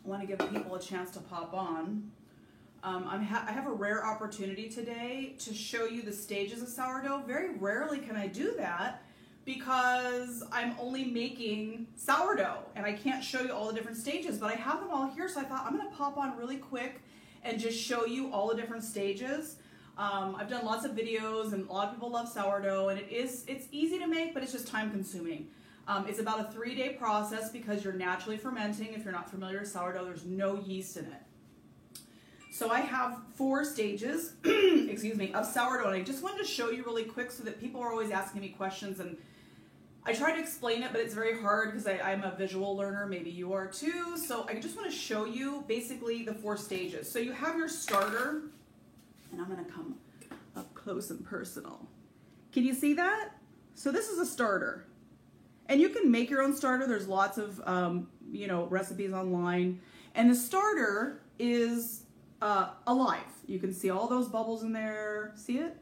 I want to give people a chance to pop on. I have a rare opportunity today to show you the stages of sourdough. Very rarely can I do that because I'm only making sourdough and I can't show you all the different stages, but I have them all here, so I thought I'm going to pop on really quick and just show you all the different stages. I've done lots of videos and a lot of people love sourdough, and it's easy to make, but it's just time consuming. It's about a 3-day process because you're naturally fermenting. If you're not familiar with sourdough, there's no yeast in it. So I have 4 stages, excuse me, of sourdough, and I just wanted to show you really quick so that people are always asking me questions, and I try to explain it, but it's very hard because I'm a visual learner. Maybe you are too. So I just want to show you basically the 4 stages. So you have your starter, and I'm going to come up close and personal. Can you see that? So this is a starter, and you can make your own starter. There's lots of recipes online, and the starter is alive. You can see all those bubbles in there. See it?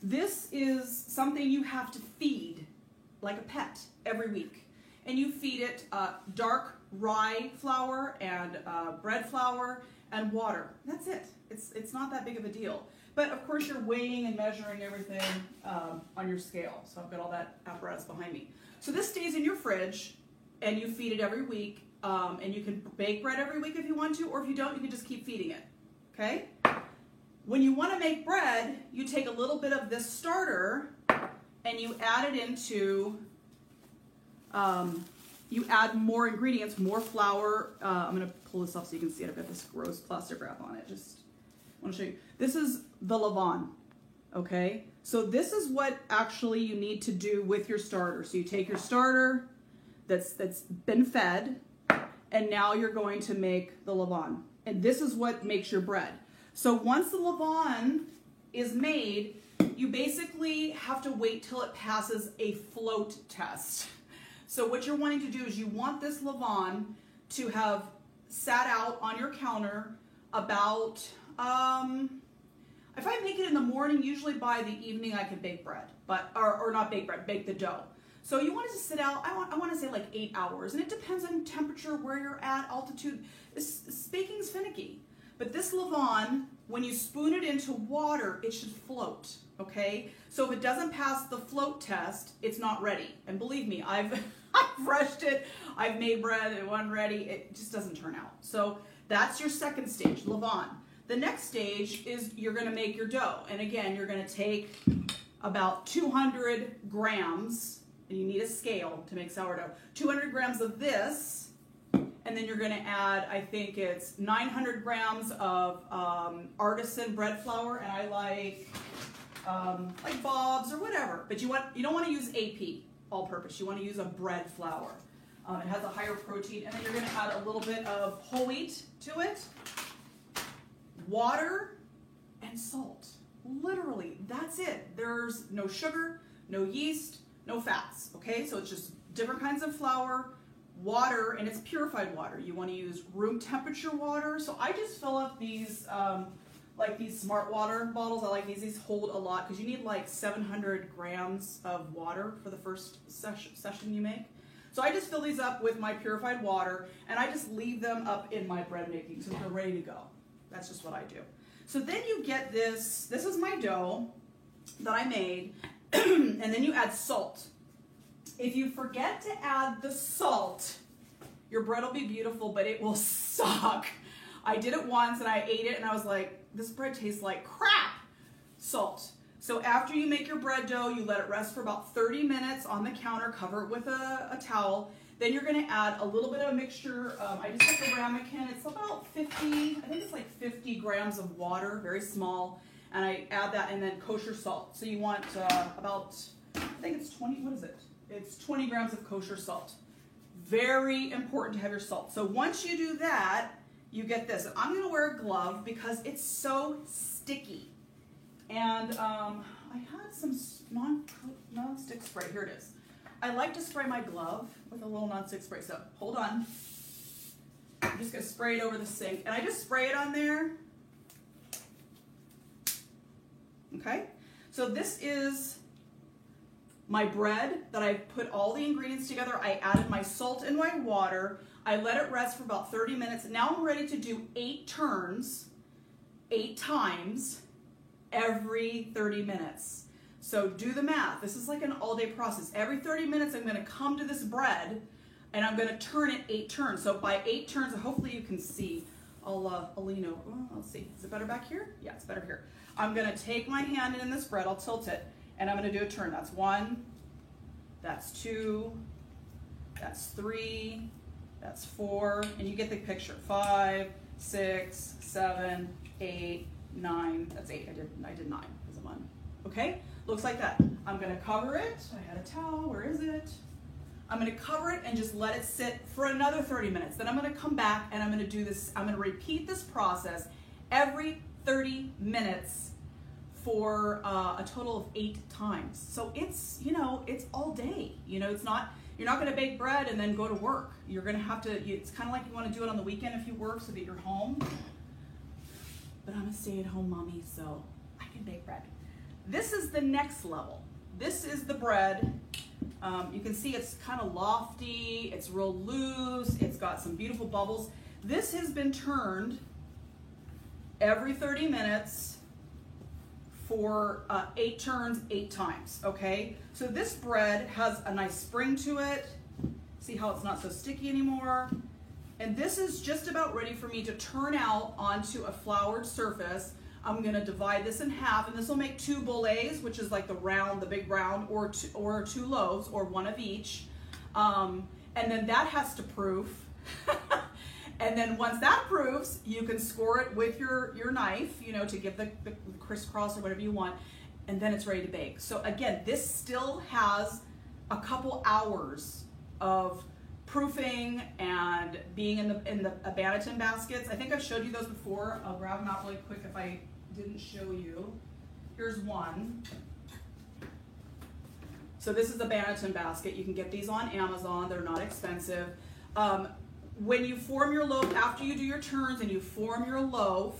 This is something you have to feed like a pet every week. And you feed it dark rye flour and bread flour and water. That's it. It's not that big of a deal. But of course you're weighing and measuring everything on your scale. So I've got all that apparatus behind me. So this stays in your fridge and you feed it every week. And you can bake bread every week if you want to, or if you don't, you can just keep feeding it, okay? When you want to make bread, you take a little bit of this starter and you add it into, you add more ingredients, more flour. I'm going to pull this off so you can see it. I've got this gross plastic wrap on it. Just want to show you. This is the levain, okay? So this is what actually you need to do with your starter. So you take your starter that's been fed, and now you're going to make the levain. And this is what makes your bread. So once the levain is made, you basically have to wait till it passes a float test. So what you're wanting to do is you want this levain to have sat out on your counter about, if I make it in the morning, usually by the evening I can bake bread, or not bake bread, bake the dough. So you want it to sit out, I want to say like 8 hours, and it depends on temperature, where you're at, altitude. Baking's finicky. But this levain, when you spoon it into water, it should float, okay? So if it doesn't pass the float test, it's not ready. And believe me, I've rushed it, I've made bread, it wasn't ready, it just doesn't turn out. So that's your second stage, levain. The next stage is you're gonna make your dough. And again, you're gonna take about 200 grams, and you need a scale to make sourdough, 200 grams of this, and then you're gonna add, I think it's 900 grams of artisan bread flour, and I like Bob's or whatever, but you don't wanna use AP, all-purpose, you wanna use a bread flour. It has a higher protein, and then you're gonna add a little bit of whole wheat to it, water, and salt. Literally, that's it. There's no sugar, no yeast, no fats, okay? So it's just different kinds of flour, water, and it's purified water. You want to use room temperature water. So I just fill up these, like these Smart Water bottles. I like these. These hold a lot because you need like 700 grams of water for the first session you make. So I just fill these up with my purified water, and I just leave them up in my bread making so they're ready to go. That's just what I do. So then you get this. This is my dough that I made. And then you add salt. If you forget to add the salt, your bread will be beautiful, but it will suck. I did it once and I ate it and I was like, this bread tastes like crap. Salt. So after you make your bread dough, you let it rest for about 30 minutes on the counter, cover it with a towel. Then you're gonna add a little bit of a mixture. I just have the ramekin. It's about 50, I think it's like 50 grams of water, very small. And I add that, and then kosher salt. So you want about, I think it's 20, what is it? It's 20 grams of kosher salt. Very important to have your salt. So once you do that, you get this. I'm gonna wear a glove because it's so sticky. And I had some non-stick spray, here it is. I like to spray my glove with a little non-stick spray. So hold on. I'm just gonna spray it over the sink. And I just spray it on there. Okay, so this is my bread that I put all the ingredients together. I added my salt and my water. I let it rest for about 30 minutes. Now I'm ready to do 8 turns, 8 times every 30 minutes. So do the math. This is like an all-day process. Every 30 minutes, I'm going to come to this bread and I'm going to turn it 8 turns. So by 8 turns, hopefully you can see. I'll lean over. Well, let's see. Is it better back here? Yeah, it's better here. I'm going to take my hand in this bread. I'll tilt it, and I'm going to do a turn. That's 1. That's 2. That's 3. That's 4. And you get the picture. 5, 6, 7, 8, 9. That's 8. I did 9 because I'm on. Okay? Looks like that. I'm going to cover it. I had a towel. Where is it? I'm going to cover it and just let it sit for another 30 minutes. Then I'm going to come back and I'm going to do this. I'm going to repeat this process every 30 minutes for a total of 8 times. So it's, you know, it's all day. You know, it's not, you're not going to bake bread and then go to work. You're going to have to, it's kind of like you want to do it on the weekend if you work so that you're home. But I'm a stay-at-home mommy, so I can bake bread. This is the next level. This is the bread. You can see it's kind of lofty, it's real loose, it's got some beautiful bubbles. This has been turned every 30 minutes for 8 turns, 8 times, okay? So this bread has a nice spring to it. See how it's not so sticky anymore? And this is just about ready for me to turn out onto a floured surface. I'm gonna divide this in half, and this will make 2 boulets, which is like the round, the big round, or 2 loaves, or 1 of each. And then that has to proof. And then once that proofs, you can score it with your knife, you know, to give the crisscross or whatever you want, and then it's ready to bake. So again, this still has a couple hours of proofing and being in the Banneton baskets. I think I've showed you those before. I'll grab them out really quick if I didn't show you. Here's one. So this is the Banneton basket. You can get these on Amazon. They're not expensive. When you form your loaf, after you do your turns and you form your loaf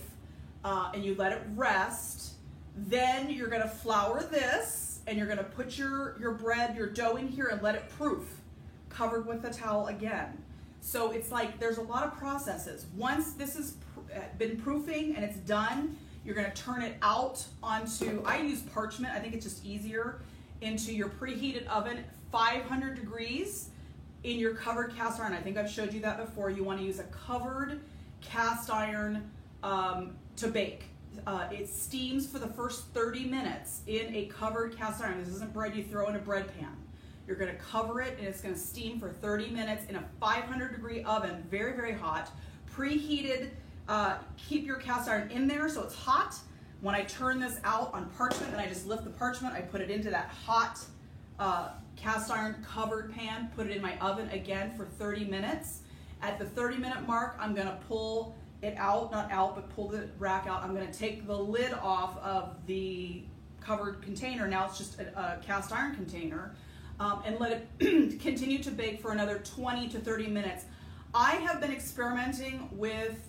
and you let it rest, then you're gonna flour this and you're gonna put your bread, your dough in here and let it proof, covered with a towel again. So it's like there's a lot of processes. Once this has been proofing and it's done, you're gonna turn it out onto, I use parchment, I think it's just easier, into your preheated oven, 500 degrees in your covered cast iron. I think I've showed you that before. You wanna use a covered cast iron to bake. It steams for the first 30 minutes in a covered cast iron. This isn't bread you throw in a bread pan. You're gonna cover it and it's gonna steam for 30 minutes in a 500 degree oven, very, very hot, preheated. Keep your cast iron in there so it's hot. When I turn this out on parchment and I just lift the parchment, I put it into that hot cast iron covered pan, put it in my oven again for 30 minutes. At the 30-minute mark, I'm gonna pull it out, not out, but pull the rack out. I'm gonna take the lid off of the covered container. Now it's just a cast iron container. And let it continue to bake for another 20 to 30 minutes. I have been experimenting with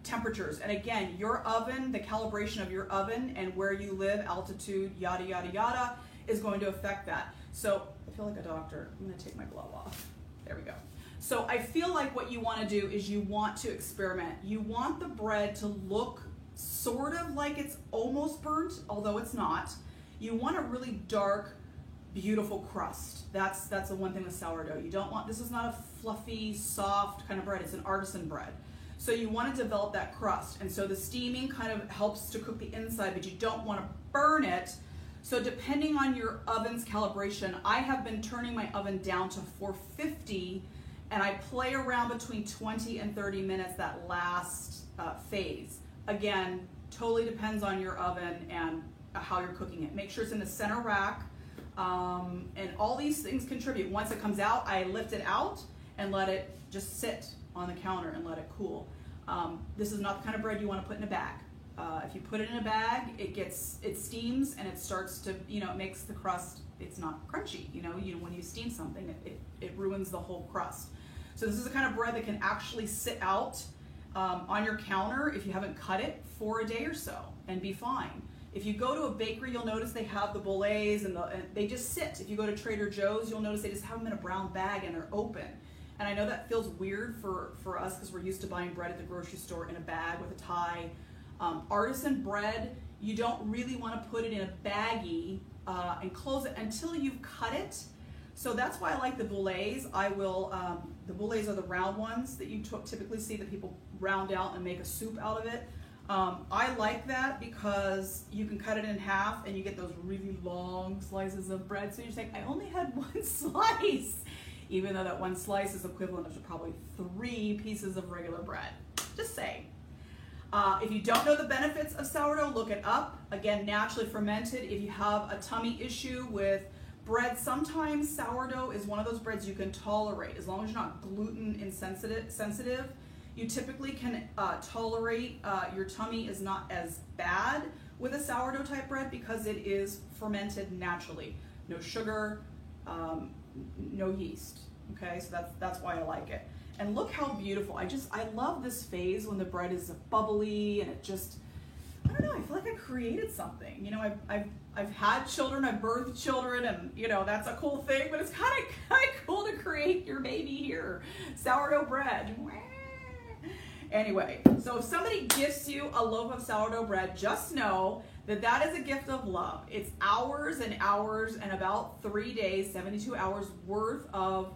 temperatures. And again, your oven, the calibration of your oven and where you live, altitude, yada, yada, yada, is going to affect that. So I feel like a doctor. I'm gonna take my glove off. There we go. So I feel like what you wanna do is you want to experiment. You want the bread to look sort of like it's almost burnt, although it's not. You want a really dark, beautiful crust. That's the one thing with sourdough. You don't want, this is not a fluffy, soft kind of bread. It's an artisan bread. So you want to develop that crust. And so the steaming kind of helps to cook the inside, but you don't want to burn it. So depending on your oven's calibration, I have been turning my oven down to 450 and I play around between 20 and 30 minutes that last phase. Again, totally depends on your oven and how you're cooking it. Make sure it's in the center rack. And all these things contribute. Once it comes out, I lift it out and let it just sit on the counter and let it cool. This is not the kind of bread you want to put in a bag. If you put it in a bag, it steams and it starts to, it makes the crust, it's not crunchy. When you steam something, it ruins the whole crust. So this is the kind of bread that can actually sit out on your counter if you haven't cut it for a day or so and be fine. If you go to a bakery, you'll notice they have the boules and they just sit. If you go to Trader Joe's, you'll notice they just have them in a brown bag and they're open. And I know that feels weird for us because we're used to buying bread at the grocery store in a bag with a tie. Artisan bread, you don't really want to put it in a baggie and close it until you've cut it. So that's why I like the boules. The boules are the round ones that you typically see that people round out and make a soup out of it. I like that because you can cut it in half and you get those really long slices of bread. So you're saying, I only had one slice, even though that one slice is equivalent to probably 3 pieces of regular bread. Just saying. If you don't know the benefits of sourdough, look it up. Again, naturally fermented. If you have a tummy issue with bread, sometimes sourdough is one of those breads you can tolerate. As long as you're not gluten sensitive, you typically can tolerate, your tummy is not as bad with a sourdough type bread because it is fermented naturally. No sugar, no yeast. Okay, so that's why I like it. And look how beautiful. I love this phase when the bread is bubbly and it just, I don't know, I feel like I created something. You know, I've had children, I've birthed children, and you know, that's a cool thing, but it's kind of cool to create your baby here. Sourdough bread. Anyway, so if somebody gifts you a loaf of sourdough bread, just know that that is a gift of love. It's hours and hours and about 3 days, 72 hours worth of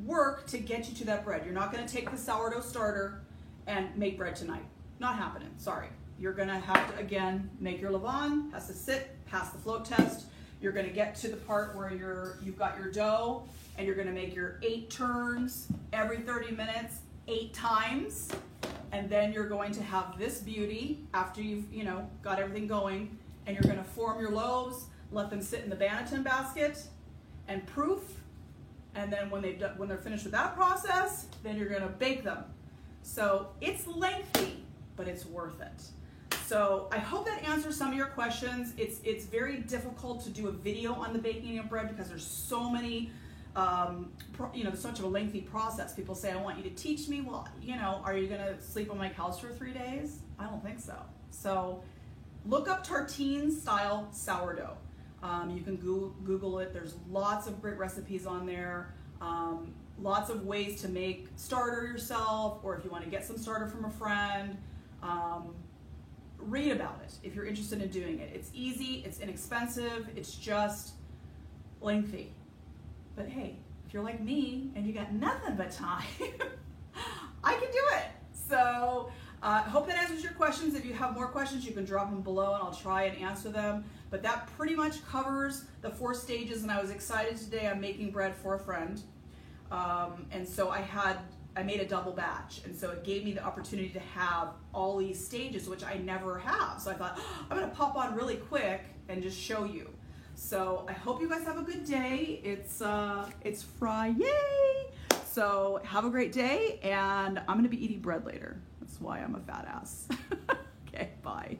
work to get you to that bread. You're not going to take the sourdough starter and make bread tonight. Not happening. Sorry. You're going to have to, again, make your levain, has to sit, pass the float test. You're going to get to the part where you've got your dough and you're going to make your 8 turns every 30 minutes, 8 times. And then you're going to have this beauty after you've, got everything going, and you're going to form your loaves, let them sit in the Banneton basket and proof. And then when they're finished with that process, then you're going to bake them. So it's lengthy, but it's worth it. So I hope that answers some of your questions. It's very difficult to do a video on the baking of bread because there's so many, there's such a lengthy process. People say, I want you to teach me. Well, are you going to sleep on my couch for 3 days? I don't think so. So look up tartine style sourdough. You can Google it. There's lots of great recipes on there. Lots of ways to make starter yourself, or if you want to get some starter from a friend. Read about it if you're interested in doing it. It's easy, it's inexpensive, it's just lengthy. But hey, if you're like me and you got nothing but time, I can do it. So hope that answers your questions. If you have more questions, you can drop them below and I'll try and answer them. But that pretty much covers the 4 stages, and I was excited today. I'm making bread for a friend. And so I made a double batch, and so it gave me the opportunity to have all these stages, which I never have. So I thought, I'm gonna pop on really quick and just show you. So I hope you guys have a good day. It's Friday, so have a great day, and I'm gonna be eating bread later. That's why I'm a fat ass. Okay, bye.